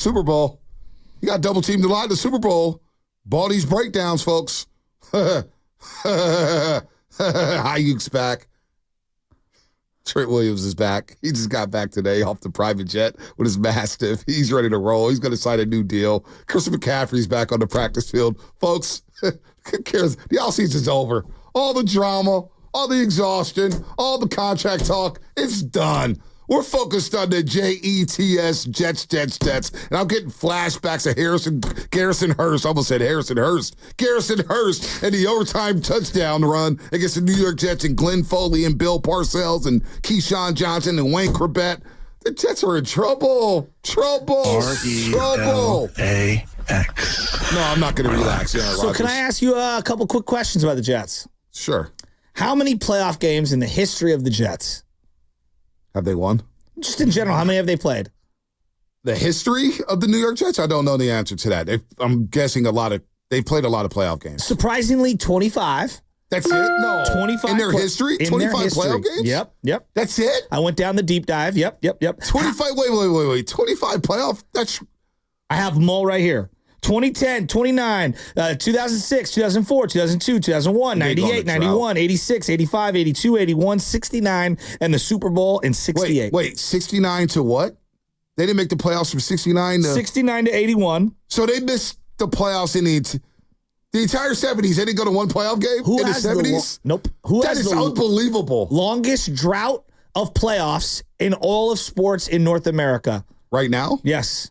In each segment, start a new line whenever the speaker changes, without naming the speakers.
Super Bowl. You got double teamed a lot in the Super Bowl. Baldy's breakdowns, folks. Ayuk's back. Trent Williams is back. He just got back today off the private jet with his Mastiff. He's ready to roll. He's going to sign a new deal. Christian McCaffrey's back on the practice field. Folks, who cares? The offseason's over. All the drama, all the exhaustion, all the contract talk, it's done. We're focused on the Jets, Jets. And I'm getting flashbacks of Garrison Hurst. I almost said Harrison Hurst. Garrison Hurst and the overtime touchdown run against the New York Jets and Glenn Foley and Bill Parcells and Keyshawn Johnson and Wayne Corbett. The Jets are in trouble. Trouble.
R-E-L-A-X.
No, I'm not going to relax.
So can I ask you a couple quick questions about the Jets?
Sure.
How many playoff games in the history of the Jets?
Have they won?
Just in general, how many have they played?
The history of the New York Jets? I don't know the answer to that. I'm guessing they've played a lot of playoff games.
Surprisingly, 25.
That's it? No.
25
in their history? 25 playoff games?
Yep.
That's it?
I went down the deep dive. Yep.
25, wait. 25 playoff?
I have them all right here. 2010, 29, 2006, 2004, 2002, 2001, 98, 91, 86, 85, 82, 81, 69, and the Super Bowl in 68.
Wait, 69 to what? They didn't make the playoffs from 69 to...
69 to 81.
So they missed the playoffs in the entire 70s. They didn't go to one playoff game in the 70s?
Nope.
That is unbelievable.
Longest drought of playoffs in all of sports in North America.
Right now?
Yes.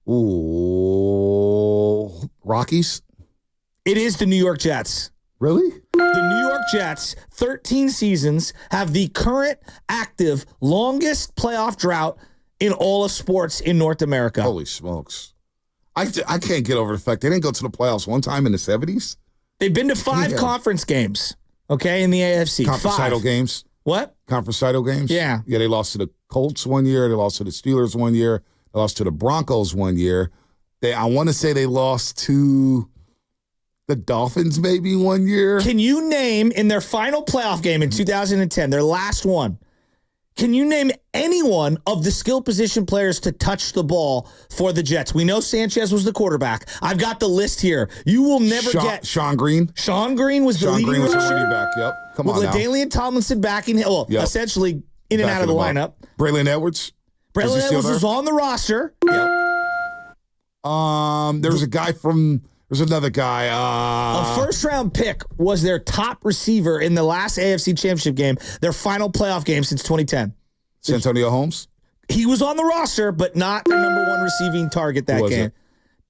Ooh, Rockies?
It is the New York Jets.
Really?
The New York Jets, 13 seasons, have the current active longest playoff drought in all of sports in North America.
Holy smokes. I can't get over the fact they didn't go to the playoffs one time in the 70s.
They've been to 5 conference games, okay, in the AFC.
Conference title games.
What?
Conference title games?
Yeah.
Yeah, they lost to the Colts one year. They lost to the Steelers one year. They lost to the Broncos one year. I want to say they lost to the Dolphins maybe one year.
Can you name in their final playoff game in 2010, their last one, can you name anyone of the skill position players to touch the ball for the Jets? We know Sanchez was the quarterback. I've got the list here. You will never get...
Sean Green?
Sean Green was the leading rusher.
Sean Green was the leading back, yep. Come on now.
With LaDainian Tomlinson backing him, essentially in and out of the lineup.
Braylon Edwards?
Braylon Edwards was on the roster.
Yep. There's another guy.
A first-round pick was their top receiver in the last AFC Championship game, their final playoff game since 2010.
Santonio Holmes?
He was on the roster, but not their number one receiving target that game.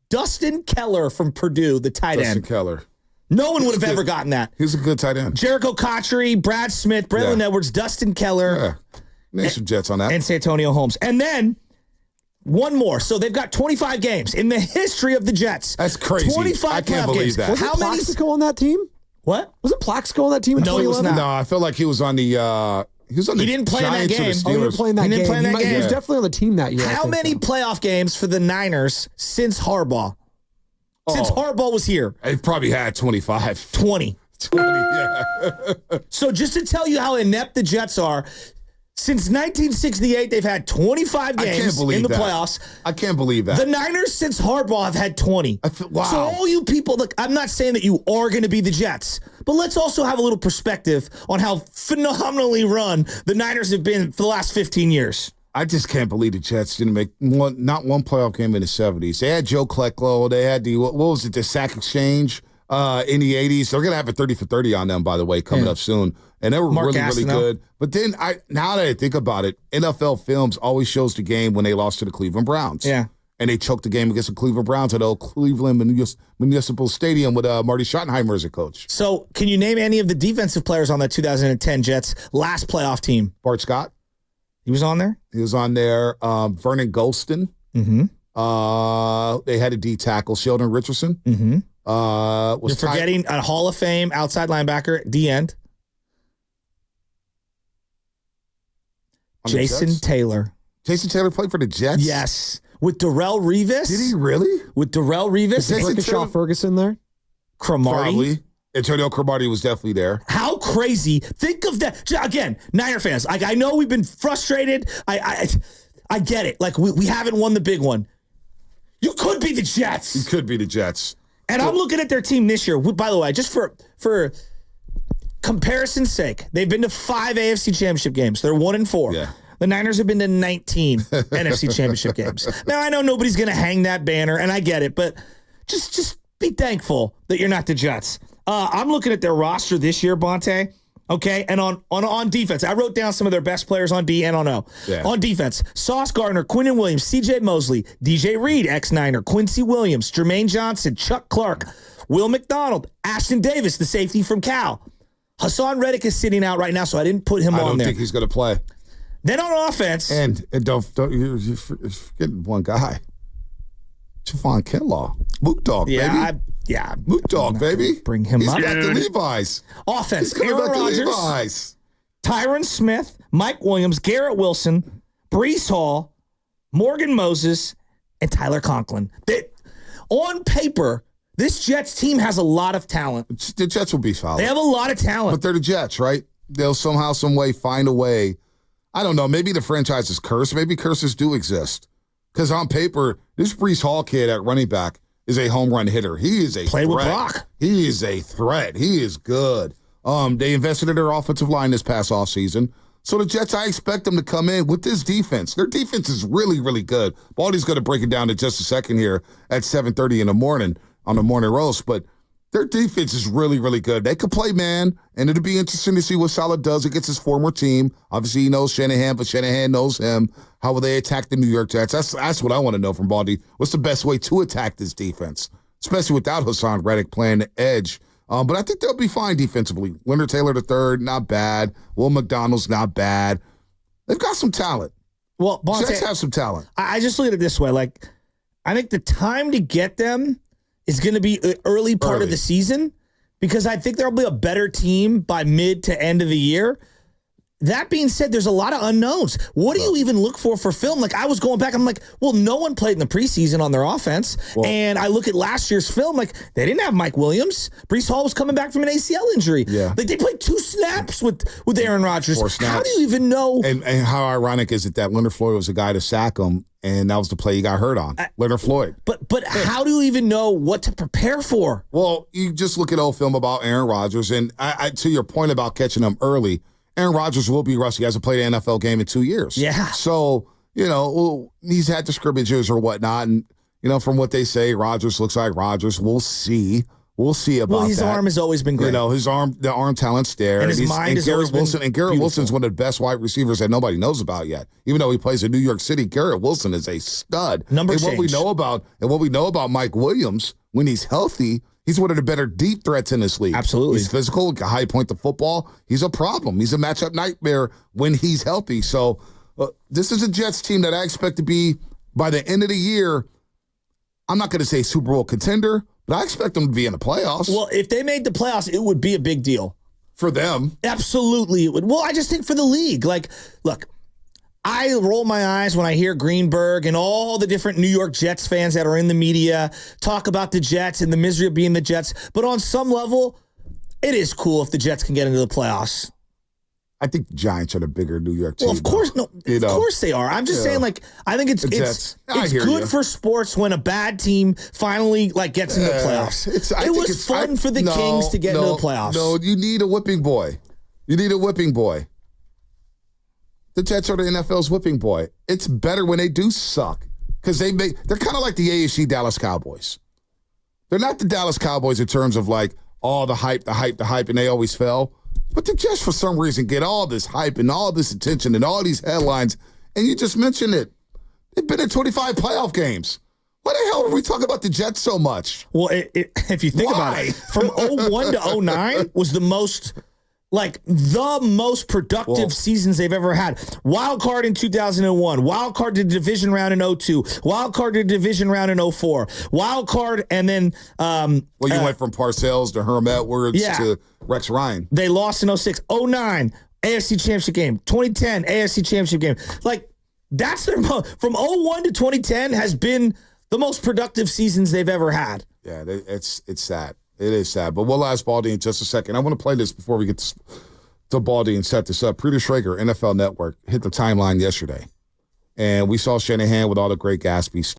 Dustin Keller from Purdue, the tight end.
Dustin Keller.
No one would have ever gotten that.
He's a good tight end.
Jericho Cotchery, Brad Smith, Braylon Edwards, Dustin Keller.
Yeah. Name some Jets on that.
And Santonio Holmes. And then one more. So they've got 25 games in the history of the Jets.
That's crazy.
25
I can't believe
games.
that.
Wasn't Plaxico on that team?
What?
Wasn't Plaxico on that team in 2011?
No, he was not.
No, I feel like he was on the
He didn't play in that
Giants or the
game.
Steelers.
He didn't play in that game. He was definitely on the team that year.
How many playoff games for the Niners since Harbaugh? Since Harbaugh was here?
They probably had 25.
20.
20, yeah.
So just to tell you how inept the Jets are, since 1968, they've had 25 games in the playoffs.
I can't believe that.
The Niners, since Harbaugh, have had 20.
Wow.
So all you people, look, I'm not saying that you are going to be the Jets, but let's also have a little perspective on how phenomenally run the Niners have been for the last 15 years.
I just can't believe the Jets didn't make not one playoff game in the 70s. They had Joe Kleclo. They had the sack exchange in the 80s. They're going to have a 30 for 30 on them, by the way, coming up soon. And they were really good. But then, now that I think about it, NFL Films always shows the game when they lost to the Cleveland Browns.
Yeah.
And they choked the game against the Cleveland Browns at old Cleveland Municipal Stadium with Marty Schottenheimer as a coach.
So can you name any of the defensive players on that 2010 Jets last playoff team?
Bart Scott.
He was on there?
He was on there. Vernon Golston.
Mm-hmm.
They had a D tackle, Sheldon Richardson.
Mm-hmm. You're forgetting a Hall of Fame outside linebacker, D end. Jason Taylor.
Jason Taylor played for the Jets?
Yes. With Darrelle Revis.
Did he really?
With Darrelle Revis.
Is Brickashaw Ferguson there?
Cromartie.
Probably. Antonio Cromartie was definitely there.
How crazy. Think of that. Again, Niner fans, I know we've been frustrated. I get it. We haven't won the big one. You could be the Jets.
You could be the Jets.
And I'm looking at their team this year. By the way, just for comparison's sake, they've been to 5 AFC Championship games. They're 1-4.
Yeah.
The Niners have been to 19 NFC Championship games. Now, I know nobody's going to hang that banner, and I get it, but just be thankful that you're not the Jets. I'm looking at their roster this year, Bonte. Okay, and on defense, I wrote down some of their best players on D and on O.
Yeah.
On defense, Sauce Gardner, Quinnen Williams, C.J. Mosley, DJ Reed, ex-Niner, Quincy Williams, Jermaine Johnson, Chuck Clark, Will McDonald, Ashton Davis, the safety from Cal. Hassan Reddick is sitting out right now, so I didn't put him on there.
I don't think he's going to play.
Then on offense,
and don't you're forgetting one guy, Javon Kinlaw, Mook Dog, baby. Mook Dog, baby.
Bring him up.
He's back to Levi's.
Offense,
he's coming
Aaron
back
Rodgers,
to Levi's.
Tyron Smith, Mike Williams, Garrett Wilson, Breece Hall, Morgan Moses, and Tyler Conklin. On paper, this Jets team has a lot of talent.
The Jets will be solid.
They have a lot of talent.
But they're the Jets, right? They'll somehow, some way find a way. I don't know. Maybe the franchise is cursed. Maybe curses do exist. Because on paper, this Breece Hall kid at running back is a home run hitter. He is a
Play
threat.
with Brock.
He is a threat. He is good. They invested in their offensive line this past offseason. So the Jets, I expect them to come in with this defense. Their defense is really, really good. Baldy's going to break it down in just a second here at 7:30 in the morning on the morning roast. But their defense is really, really good. They could play man, and it'll be interesting to see what Saleh does against his former team. Obviously, he knows Shanahan, but Shanahan knows him. How will they attack the New York Jets? That's what I want to know from Baldy. What's the best way to attack this defense, especially without Hassan Reddick playing the edge? But I think they'll be fine defensively. Leonard Taylor III, not bad. Will McDonald's not bad. They've got some talent.
Well,
Jets have some talent.
I just look at it this way. Like, I think the time to get them is going to be early part of the season, because I think there'll be a better team by mid to end of the year. That being said, there's a lot of unknowns. What do you even look for film? Like, I was going back, I'm like, well, no one played in the preseason on their offense. Well, and I look at last year's film, like, they didn't have Mike Williams. Breece Hall was coming back from an ACL injury.
Yeah.
Like, they played 2 snaps with Aaron Rodgers.
4 snaps.
How do you even know?
And how ironic is it that Leonard Floyd was the guy to sack him, and that was the play he got hurt on, Leonard Floyd.
But how do you even know what to prepare for?
Well, you just look at old film about Aaron Rodgers, and I to your point about catching him early, Aaron Rodgers will be rusty. He hasn't played an NFL game in 2 years.
Yeah.
So, he's had the scrimmages or whatnot, and, from what they say, Rodgers looks like Rodgers. We'll see. We'll see about that.
Well, his arm has always been great.
The arm talent's there.
And his mind is always
Wilson. And Garrett
beautiful.
Wilson's one of the best wide receivers that nobody knows about yet. Even though he plays in New York City, Garrett Wilson is a stud. And what we know about Mike Williams, when he's healthy, he's one of the better deep threats in this league.
Absolutely.
He's physical, can high point the football. He's a problem. He's a matchup nightmare when he's healthy. So this is a Jets team that I expect to be, by the end of the year, I'm not going to say Super Bowl contender, but I expect them to be in the playoffs.
Well, if they made the playoffs, it would be a big deal.
For them.
Absolutely, it would. Well, I just think for the league. Like, look, I roll my eyes when I hear Greenberg and all the different New York Jets fans that are in the media talk about the Jets and the misery of being the Jets. But on some level, it is cool if the Jets can get into the playoffs.
I think the Giants are the bigger New York team.
Well, of course, no, of course they are. I'm just saying, like, I think it's good for sports when a bad team finally gets into the playoffs. It was fun for the Kings to get into the playoffs.
No, you need a whipping boy. The Jets are the NFL's whipping boy. It's better when they do suck, because they're kind of like the AFC Dallas Cowboys. They're not the Dallas Cowboys in terms of all the hype, and they always fell. But the Jets, for some reason, get all this hype and all this attention and all these headlines. And you just mentioned it. They've been in 25 playoff games. Why the hell are we talking about the Jets so much?
Well, if you think about it, from 01 to 09 was the most productive seasons they've ever had. Wild card in 2001, wild card to the division round in 02, wild card to the division round in 04, wild card, and then
you went from Parcells to Herm Edwards to Rex Ryan.
They lost in 06, 09, AFC Championship game, 2010 AFC Championship game. That's their from 01 to 2010 has been the most productive seasons they've ever had.
Yeah, it's sad. It is sad, but we'll ask Baldy in just a second. I want to play this before we get to Baldy and set this up. Peter Schrager, NFL Network, hit the timeline yesterday, and we saw Shanahan with all the great Gatsby